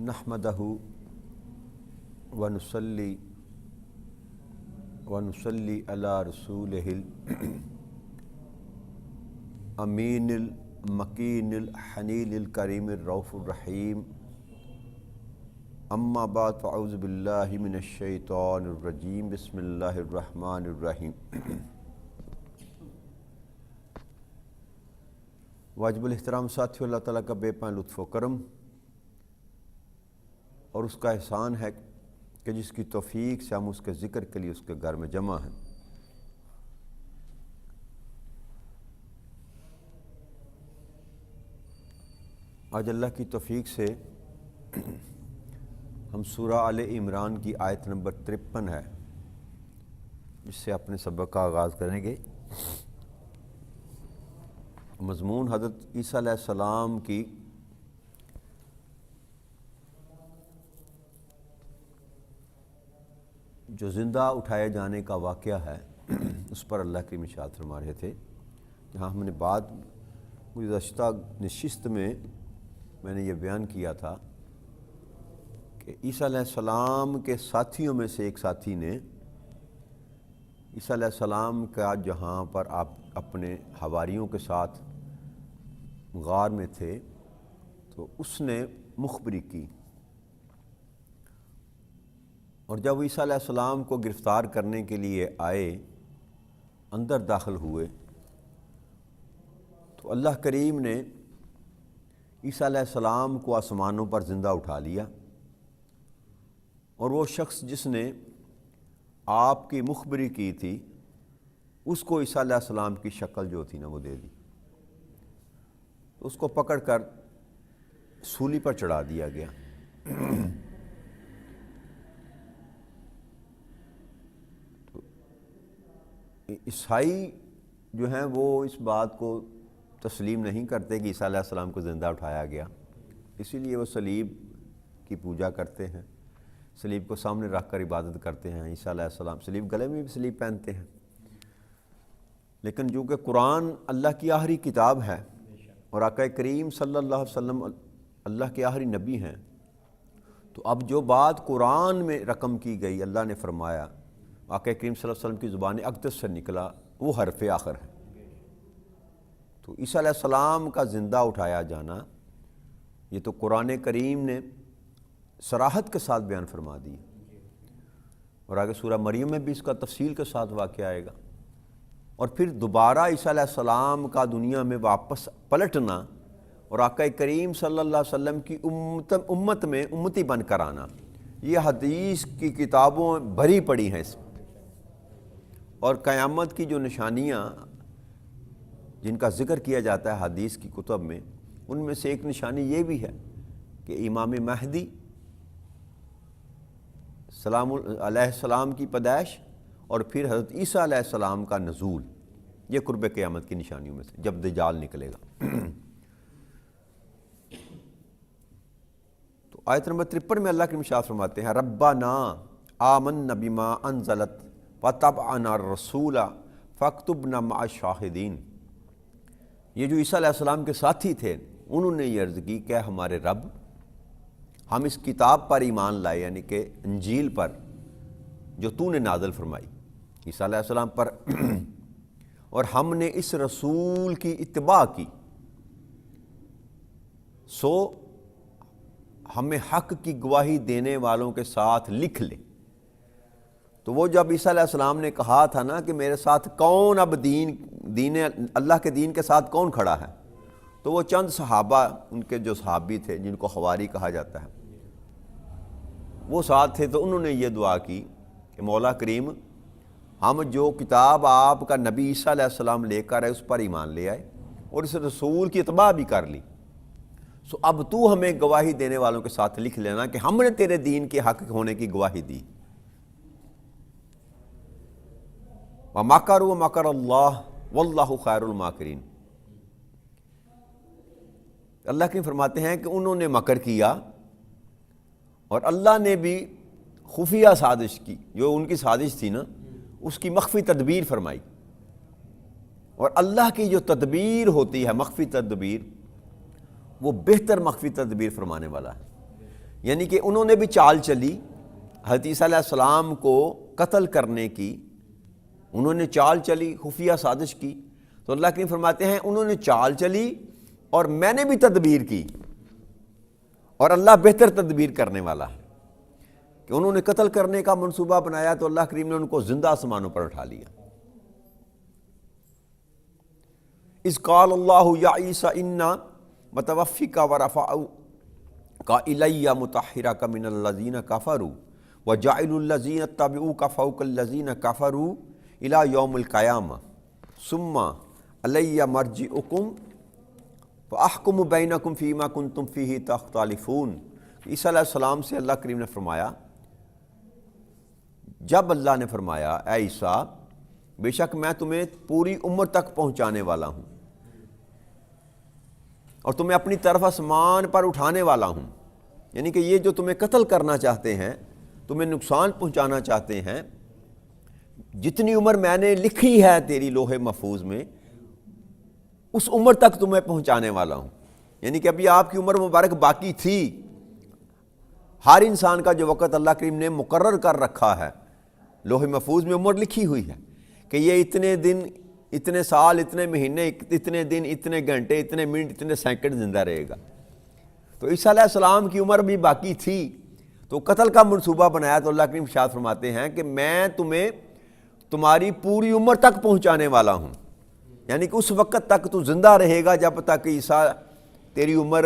نحمدہ ونصلی علی رسولہ الامین المکین الحنین الکریم الرؤوف الرحیم اما بعد فاعوذ باللہ من الشیطان الرجیم بسم اللہ الرحمن الرحیم واجب الاحترام ساتھیو، اللہ تعالیٰ کا بے پناہ لطف و کرم اور اس کا احسان ہے کہ جس کی توفیق سے ہم اس کے ذکر کے لیے اس کے گھر میں جمع ہیں۔ آج اللہ کی توفیق سے ہم سورہ آل عمران کی آیت نمبر 53 ہے جس سے اپنے سبق کا آغاز کریں گے۔ مضمون حضرت عیسیٰ علیہ السلام کی جو زندہ اٹھائے جانے کا واقعہ ہے اس پر اللہ کی ارشاد فرما رہے تھے، جہاں ہم نے گزشتہ نشست میں نے یہ بیان کیا تھا کہ عیسیٰ علیہ السلام کے ساتھیوں میں سے ایک ساتھی نے عیسیٰ علیہ السلام کا جہاں پر آپ اپنے حواریوں کے ساتھ غار میں تھے تو اس نے مخبری کی، اور جب عیسیٰ علیہ السلام کو گرفتار کرنے کے لیے آئے، اندر داخل ہوئے، تو اللہ کریم نے عیسیٰ علیہ السلام کو آسمانوں پر زندہ اٹھا لیا، اور وہ شخص جس نے آپ کی مخبری کی تھی اس کو عیسیٰ علیہ السلام کی شکل جو تھی نا وہ دے دی، اس کو پکڑ کر سولی پر چڑھا دیا گیا۔ عیسائی جو ہیں وہ اس بات کو تسلیم نہیں کرتے کہ عیسیٰ علیہ السلام کو زندہ اٹھایا گیا، اسی لیے وہ صلیب کی پوجا کرتے ہیں، صلیب کو سامنے رکھ کر عبادت کرتے ہیں۔ عیسیٰ علیہ السلام صلیب، گلے میں بھی صلیب پہنتے ہیں، لیکن جو کہ قرآن اللہ کی آخری کتاب ہے اور آقا کریم صلی اللہ علیہ وسلم اللہ کے آخری نبی ہیں، تو اب جو بات قرآن میں رقم کی گئی، اللہ نے فرمایا، آقا کریم صلی اللہ علیہ وسلم کی زبان اقدس سے نکلا، وہ حرف آخر ہے۔ تو عیسیٰ علیہ السلام کا زندہ اٹھایا جانا یہ تو قرآن کریم نے صراحت کے ساتھ بیان فرما دی، اور آگے سورہ مریم میں بھی اس کا تفصیل کے ساتھ واقعہ آئے گا، اور پھر دوبارہ عیسیٰ علیہ السلام کا دنیا میں واپس پلٹنا اور آقا کریم صلی اللہ علیہ وسلم کی امت میں امتی بن کر آنا، یہ حدیث کی کتابوں بھری پڑی ہیں اس میں، اور قیامت کی جو نشانیاں جن کا ذکر کیا جاتا ہے حدیث کی کتب میں، ان میں سے ایک نشانی یہ بھی ہے کہ امام مہدی علیہ السلام کی پیدائش اور پھر حضرت عیسیٰ علیہ السلام کا نزول، یہ قرب قیامت کی نشانیوں میں سے جب دجال نکلے گا۔ تو آیت نمبر 53 میں اللہ کے ارشاد فرماتے ہیں، ربنا آمنا بما انزلت واتبعنا الرسول فاکتبنا مع الشاہدین۔ یہ جو عیسیٰ علیہ السلام کے ساتھی تھے انہوں نے یہ عرض کی کہ ہمارے رب، ہم اس کتاب پر ایمان لائے، یعنی کہ انجیل پر جو تو نے نازل فرمائی عیسیٰ علیہ السلام پر، اور ہم نے اس رسول کی اتباع کی، سو ہمیں حق کی گواہی دینے والوں کے ساتھ لکھ لے۔ تو وہ جب عیسیٰ علیہ السلام نے کہا تھا نا کہ میرے ساتھ کون اب دین اللہ کے دین کے ساتھ کون کھڑا ہے، تو وہ چند صحابہ، ان کے جو صحابی تھے جن کو حواری کہا جاتا ہے، وہ ساتھ تھے، تو انہوں نے یہ دعا کی کہ مولا کریم، ہم جو کتاب آپ کا نبی عیسیٰ علیہ السلام لے کر آئے اس پر ایمان لے آئے اور اس رسول کی اتباع بھی کر لی، سو اب تو ہمیں گواہی دینے والوں کے ساتھ لکھ لینا کہ ہم نے تیرے دین کے حق ہونے کی گواہی دی۔ وَمَكَرُوا وَمَكَرَ اللَّهُ وَاللَّهُ خَيْرُ الْمَاكِرِينَ۔ اللہ کے فرماتے ہیں کہ انہوں نے مکر کیا اور اللہ نے بھی خفیہ سازش کی، جو ان کی سازش تھی نا اس کی مخفی تدبیر فرمائی، اور اللہ کی جو تدبیر ہوتی ہے مخفی تدبیر، وہ بہتر مخفی تدبیر فرمانے والا ہے۔ یعنی کہ انہوں نے بھی چال چلی حضرت عیسیٰ علیہ السلام کو قتل کرنے کی، انہوں نے چال چلی، خفیہ سازش کی. تو اللہ کریم فرماتے ہیں انہوں نے چال چلی اور میں نے بھی تدبیر کی، اور اللہ بہتر تدبیر کرنے والا ہے کہ انہوں نے قتل کرنے کا منصوبہ بنایا تو اللہ کریم نے ان کو زندہ آسمانوں پر اٹھا لیا. اذ قال اللہ یا عیسیٰ انا متوفیک ورفعک الی مطہرک من الذین کفروا وجاعل الذین اتبعوک فوق الذین کفروا الی یوم القیامہ ثم علی مرجعکم فاحکم بینکم فیما کنتم فیہ تختلفون. عیسیٰ علیہ السلام سے اللہ کریم نے فرمایا، جب اللہ نے فرمایا اے عیسیٰ بے شک میں تمہیں پوری عمر تک پہنچانے والا ہوں اور تمہیں اپنی طرف آسمان پر اٹھانے والا ہوں، یعنی کہ یہ جو تمہیں قتل کرنا چاہتے ہیں، تمہیں نقصان پہنچانا چاہتے ہیں، جتنی عمر میں نے لکھی ہے تیری لوح محفوظ میں اس عمر تک تمہیں پہنچانے والا ہوں. یعنی کہ ابھی آپ کی عمر مبارک باقی تھی. ہر انسان کا جو وقت اللہ کریم نے مقرر کر رکھا ہے، لوح محفوظ میں عمر لکھی ہوئی ہے کہ یہ اتنے دن، اتنے سال، اتنے مہینے، اتنے دن، اتنے گھنٹے، اتنے منٹ، اتنے سیکنڈ زندہ رہے گا. تو عیسیٰ علیہ السلام کی عمر بھی باقی تھی تو قتل کا منصوبہ بنایا. تو اللہ کریم ارشاد فرماتے ہیں کہ میں تمہیں تمہاری پوری عمر تک پہنچانے والا ہوں، یعنی کہ اس وقت تک تو زندہ رہے گا جب تک عیسیٰ تیری عمر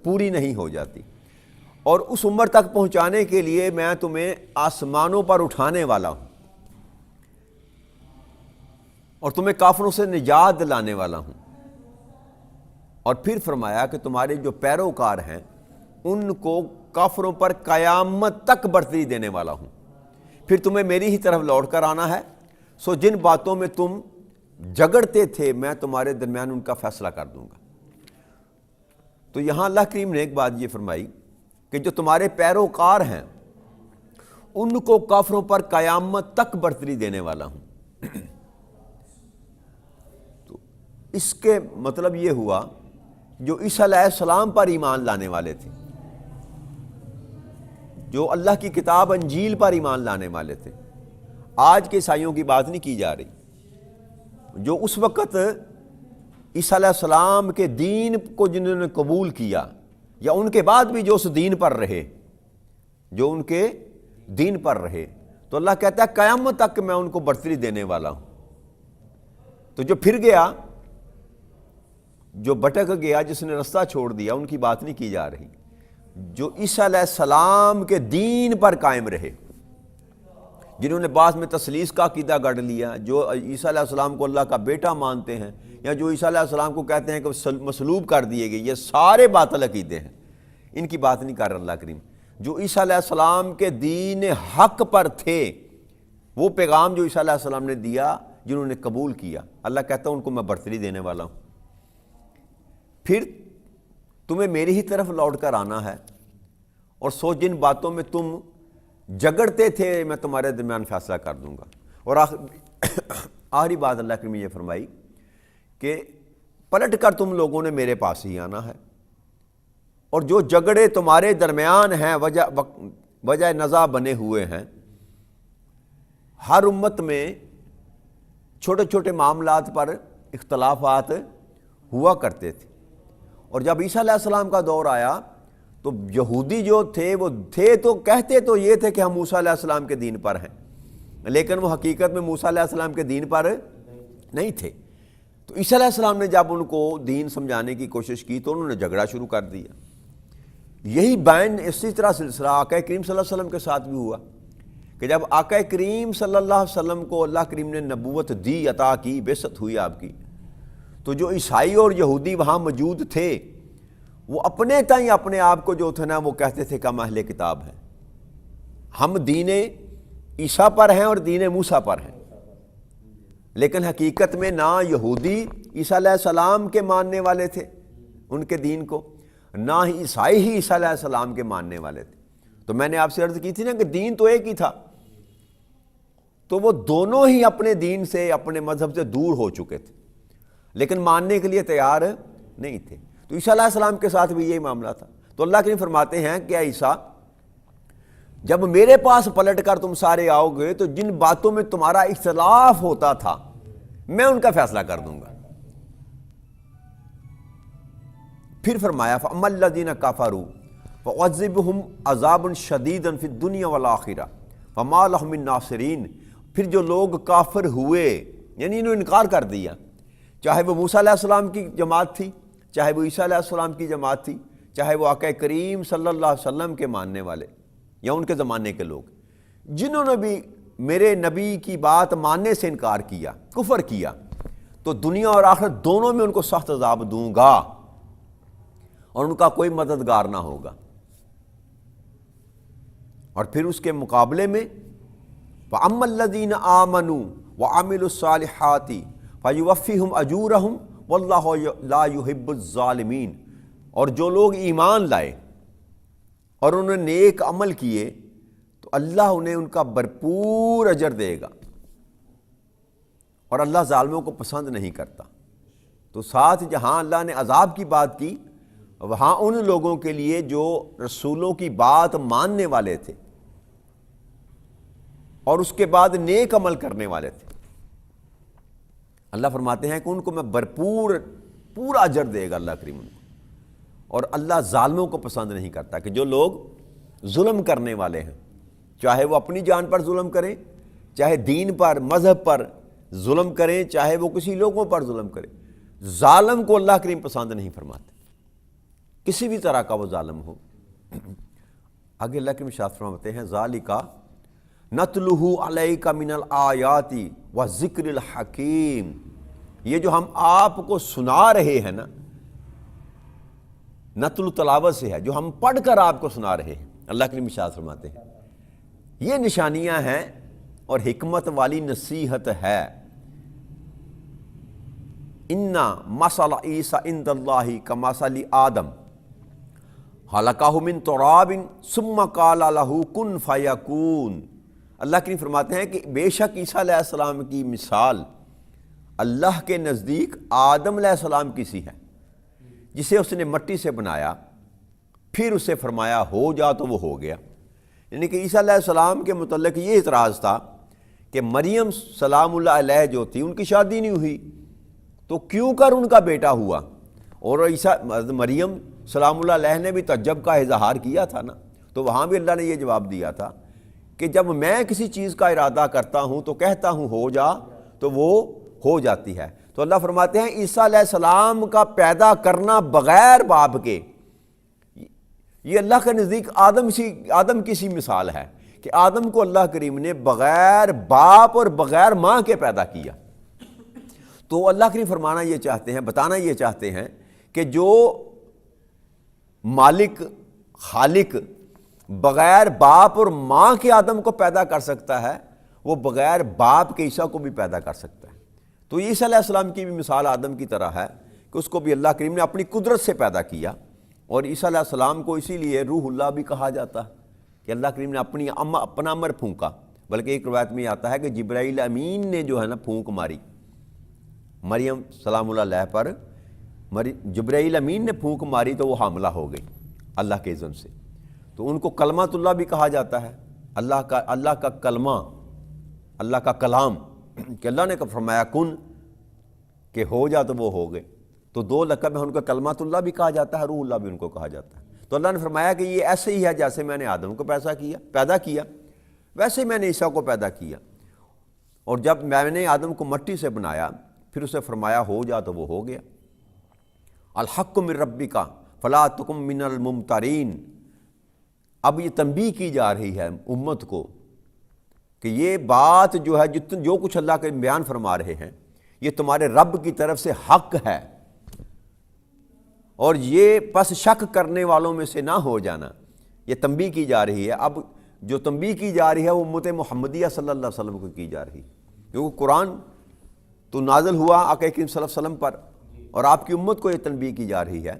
پوری نہیں ہو جاتی، اور اس عمر تک پہنچانے کے لیے میں تمہیں آسمانوں پر اٹھانے والا ہوں اور تمہیں کافروں سے نجات دلانے والا ہوں. اور پھر فرمایا کہ تمہارے جو پیروکار ہیں ان کو کافروں پر قیامت تک برتری دینے والا ہوں. پھر تمہیں میری ہی طرف لوٹ کر آنا ہے. سو جن باتوں میں تم جگڑتے تھے میں تمہارے درمیان ان کا فیصلہ کر دوں گا. تو یہاں اللہ کریم نے ایک بات یہ فرمائی کہ جو تمہارے پیروکار ہیں ان کو کافروں پر قیامت تک برتری دینے والا ہوں. تو اس کے مطلب یہ ہوا جو عیسیٰ علیہ السلام پر ایمان لانے والے تھے، جو اللہ کی کتاب انجیل پر ایمان لانے والے تھے، آج کے عیسائیوں کی بات نہیں کی جا رہی، جو اس وقت عیسیٰ علیہ السلام کے دین کو جنہوں نے قبول کیا یا ان کے بعد بھی جو اس دین پر رہے، جو ان کے دین پر رہے، تو اللہ کہتا ہے قیامت تک میں ان کو برتری دینے والا ہوں. تو جو پھر گیا، جو بھٹک گیا، جس نے رستہ چھوڑ دیا، ان کی بات نہیں کی جا رہی. جو عیسیٰ علیہ السلام کے دین پر قائم رہے، جنہوں نے بعد میں تثلیث کا عقیدہ گڑھ لیا، جو عیسیٰ علیہ السلام کو اللہ کا بیٹا مانتے ہیں، یا جو عیسیٰ علیہ السلام کو کہتے ہیں کہ مصلوب کر دیے گئے، یہ سارے باطل عقیدے ہیں، ان کی بات نہیں کر رہا اللہ کریم. جو عیسیٰ علیہ السلام کے دین حق پر تھے، وہ پیغام جو عیسیٰ علیہ السلام نے دیا، جنہوں نے قبول کیا، اللہ کہتا ہے ان کو میں برتری دینے والا ہوں. پھر تمہیں میری ہی طرف لوٹ کر آنا ہے، اور سو جن باتوں میں تم جگڑتے تھے میں تمہارے درمیان فیصلہ کر دوں گا. اور آخری بات اللہ کریم نے یہ فرمائی کہ پلٹ کر تم لوگوں نے میرے پاس ہی آنا ہے، اور جو جگڑے تمہارے درمیان ہیں وجہ نزاع بنے ہوئے ہیں. ہر امت میں چھوٹے چھوٹے معاملات پر اختلافات ہوا کرتے تھے، اور جب عیسیٰ علیہ السلام کا دور آیا تو یہودی جو تھے وہ تھے تو کہتے تو یہ تھے کہ ہم موسیٰ علیہ السلام کے دین پر ہیں، لیکن وہ حقیقت میں موسیٰ علیہ السلام کے دین پر نہیں تھے. تو عیسیٰ علیہ السلام نے جب ان کو دین سمجھانے کی کوشش کی تو انہوں نے جھگڑا شروع کر دیا. یہی بین اسی طرح سلسلہ آقا کریم صلی اللہ علیہ وسلم کے ساتھ بھی ہوا کہ جب آقا کریم صلی اللہ علیہ وسلم کو اللہ کریم نے نبوت دی، عطا کی، بعثت ہوئی آپ کی، تو جو عیسائی اور یہودی وہاں موجود تھے وہ اپنے تائیں اپنے آپ کو جو تھے نا وہ کہتے تھے کہ ہم اہل کتاب ہیں، ہم دین عیسیٰ پر ہیں اور دین موسیٰ پر ہیں. لیکن حقیقت میں نہ یہودی عیسیٰ علیہ السلام کے ماننے والے تھے ان کے دین کو، نہ ہی عیسائی ہی عیسیٰ علیہ السلام کے ماننے والے تھے. تو میں نے آپ سے عرض کی تھی نا کہ دین تو ایک ہی تھا، تو وہ دونوں ہی اپنے دین سے، اپنے مذہب سے دور ہو چکے تھے، لیکن ماننے کے لیے تیار نہیں تھے. تو عیسیٰ علیہ السلام کے ساتھ بھی یہی معاملہ تھا. تو اللہ کریم فرماتے ہیں کہ اے عیسیٰ جب میرے پاس پلٹ کر تم سارے آؤ گے تو جن باتوں میں تمہارا اختلاف ہوتا تھا میں ان کا فیصلہ کر دوں گا۔ پھر فرمایا فَأَمَّا الَّذِينَ كَفَرُوا فَأُعَذِّبُهُمْ عَذَابًا شَدِيدًا فِي الدُّنْيَا وَالْآخِرَةِ وَمَا لَهُم مِّن نَاصِرِينَ۔ پھر جو لوگ کافر ہوئے یعنی انہوں نے انکار کر دیا، چاہے وہ موسیٰ علیہ السلام کی جماعت تھی، چاہے وہ عیسیٰ علیہ السلام کی جماعت تھی، چاہے وہ آقا کریم صلی اللہ علیہ وسلم کے ماننے والے یا ان کے زمانے کے لوگ، جنہوں نے بھی میرے نبی کی بات ماننے سے انکار کیا، کفر کیا، تو دنیا اور آخرت دونوں میں ان کو سخت عذاب دوں گا اور ان کا کوئی مددگار نہ ہوگا۔ اور پھر اس کے مقابلے میں وَأَمَّا الَّذِينَ آمَنُوا وَعَمِلُوا الصَّالِحَاتِ فَيُوَفِّيهِمْ أَجُورَهُمْ وَاللَّهُ لَا يُحِبُّ الظَّالِمِينَ۔ اور جو لوگ ایمان لائے اور انہوں نے نیک عمل کیے تو اللہ انہیں ان کا بھرپور اجر دے گا، اور اللہ ظالموں کو پسند نہیں کرتا۔ تو ساتھ جہاں اللہ نے عذاب کی بات کی، وہاں ان لوگوں کے لیے جو رسولوں کی بات ماننے والے تھے اور اس کے بعد نیک عمل کرنے والے تھے، اللہ فرماتے ہیں کہ ان کو میں پورا اجر دے گا اللہ کریم ان کو۔ اور اللہ ظالموں کو پسند نہیں کرتا کہ جو لوگ ظلم کرنے والے ہیں، چاہے وہ اپنی جان پر ظلم کریں، چاہے دین پر مذہب پر ظلم کریں، چاہے وہ کسی لوگوں پر ظلم کریں، ظالم کو اللہ کریم پسند نہیں فرماتے، کسی بھی طرح کا وہ ظالم ہو۔ آگے اللہ کریم ارشاد فرماتے ہیں ذالک نتلوہ علیک من الآیات والذکر الحکیم۔ یہ جو ہم آپ کو سنا رہے ہیں نا، نتل تلاوت سے ہے، جو ہم پڑھ کر آپ کو سنا رہے ہیں، اللہ کریم ارشاد فرماتے ہیں یہ نشانیاں ہیں اور حکمت والی نصیحت ہے۔ اِنَّ مَثَلَ عِیسیٰ عِندَ اللہِ کَمَثَلِ آدَمَ خَلَقَہُ مِن تُرَابٍ ثُمَّ قَالَ لَهُ كُن فَیَکُون۔ اللہ کریم فرماتے ہیں کہ بے شک عیسیٰ علیہ السلام کی مثال اللہ کے نزدیک آدم علیہ السلام کی سی ہے، جسے اس نے مٹی سے بنایا، پھر اسے فرمایا ہو جا تو وہ ہو گیا۔ یعنی کہ عیسیٰ علیہ السلام کے متعلق یہ اعتراض تھا کہ مریم سلام اللہ علیہ جو تھی ان کی شادی نہیں ہوئی تو کیوں کر ان کا بیٹا ہوا، اور عیسیٰ مریم سلام اللہ علیہ نے بھی تعجب کا اظہار کیا تھا نا، تو وہاں بھی اللہ نے یہ جواب دیا تھا کہ جب میں کسی چیز کا ارادہ کرتا ہوں تو کہتا ہوں ہو جا تو وہ ہو جاتی ہے۔ تو اللہ فرماتے ہیں عیسیٰ علیہ السلام کا پیدا کرنا بغیر باپ کے، یہ اللہ کے نزدیک آدم کی سی مثال ہے کہ آدم کو اللہ کریم نے بغیر باپ اور بغیر ماں کے پیدا کیا۔ تو اللہ کریم فرمانا یہ چاہتے ہیں، بتانا یہ چاہتے ہیں کہ جو مالک خالق بغیر باپ اور ماں کے آدم کو پیدا کر سکتا ہے، وہ بغیر باپ کے عیسیٰ کو بھی پیدا کر سکتا ہے۔ تو عیسیٰ علیہ السلام کی بھی مثال آدم کی طرح ہے کہ اس کو بھی اللہ کریم نے اپنی قدرت سے پیدا کیا، اور عیسیٰ علیہ السلام کو اسی لیے روح اللہ بھی کہا جاتا ہے کہ اللہ کریم نے اپنا امر پھونکا۔ بلکہ ایک روایت میں آتا ہے کہ جبرائیل امین نے جو ہے نا پھونک ماری مریم سلام اللہ علیہ پر، جبرائیل امین نے پھونک ماری تو وہ حاملہ ہو گئی اللہ کے اذن سے۔ تو ان کو کلمۃ اللہ بھی کہا جاتا ہے، اللہ کا کلمہ، اللہ کا کلام، کہ اللہ نے فرمایا کن کہ ہو جا تو وہ ہو گئے۔ تو دو لقب ہیں ان کا، کلمۃ اللہ بھی کہا جاتا ہے، روح اللہ بھی ان کو کہا جاتا ہے۔ تو اللہ نے فرمایا کہ یہ ایسے ہی ہے جیسے میں نے آدم کو پیدا کیا ویسے میں نے عیسیٰ کو پیدا کیا، اور جب میں نے آدم کو مٹی سے بنایا پھر اسے فرمایا ہو جا تو وہ ہو گیا۔ الحق من ربک فلا تکن من الممترین۔ اب یہ تنبیہ کی جا رہی ہے امت کو کہ یہ بات جو ہے جو کچھ اللہ کے بیان فرما رہے ہیں یہ تمہارے رب کی طرف سے حق ہے، اور یہ پس شک کرنے والوں میں سے نہ ہو جانا، یہ تنبیہ کی جا رہی ہے۔ اب جو تنبیہ کی جا رہی ہے وہ امت محمدیہ صلی اللہ علیہ وسلم کو کی جا رہی ہے، کیونکہ قرآن تو نازل ہوا آقا کریم صلی اللہ علیہ وسلم پر، اور آپ کی امت کو یہ تنبیہ کی جا رہی ہے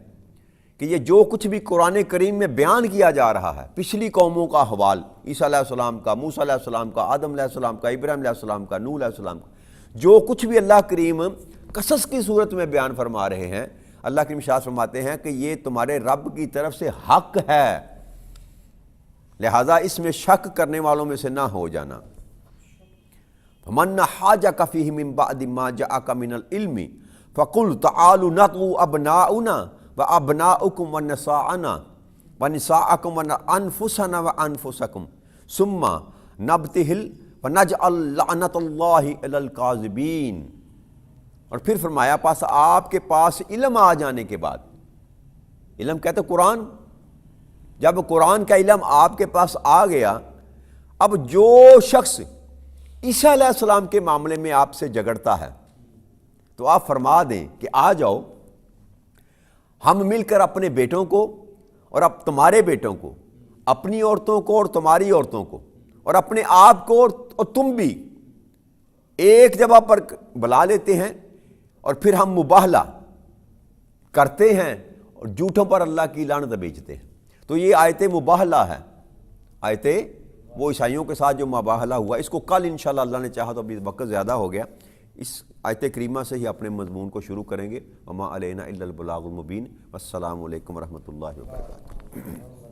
کہ یہ جو کچھ بھی قرآن کریم میں بیان کیا جا رہا ہے پچھلی قوموں کا احوال، عیسیٰ علیہ السلام کا، موسیٰ علیہ السلام کا، آدم علیہ السلام کا، ابراہیم علیہ السلام کا، نوح علیہ السلام کا، جو کچھ بھی اللہ کریم قصص کی صورت میں بیان فرما رہے ہیں، اللہ کریم ارشاد فرماتے ہیں کہ یہ تمہارے رب کی طرف سے حق ہے۔ لہذا اس میں شک کرنے والوں میں سے نہ ہو جانا۔ فمن حاجک فیہ من بعد ما جاءک من العلم فقل تعالوا ندعو ابناءنا وابناءکم ونساءنا ونساءکم وانفسنا وانفسکم ثم نبتہل ونجعل لعنۃ اللہ علی الکاذبین۔ اور پھر فرمایا پس آپ کے پاس علم آ جانے کے بعد، علم کہتے قرآن، جب قرآن کا علم آپ کے پاس آ گیا، اب جو شخص عیسیٰ علیہ السلام کے معاملے میں آپ سے جھگڑتا ہے تو آپ فرما دیں کہ آ جاؤ، ہم مل کر اپنے بیٹوں کو اور اب تمہارے بیٹوں کو، اپنی عورتوں کو اور تمہاری عورتوں کو، اور اپنے آپ کو اور تم بھی ایک جگہ پر بلا لیتے ہیں، اور پھر ہم مباہلہ کرتے ہیں اور جھوٹوں پر اللہ کی لعنت بیچتے ہیں۔ تو یہ آیت مباہلہ ہے، آیت وہ عیسائیوں کے ساتھ جو مباہلہ ہوا، اس کو کل انشاءاللہ اللہ نے چاہا تو ابھی وقت زیادہ ہو گیا، اس آیت کریمہ سے ہی اپنے مضمون کو شروع کریں گے۔ وما علینا الا البلاغ المبین۔ والسلام علیکم ورحمۃ اللہ وبرکاتہ۔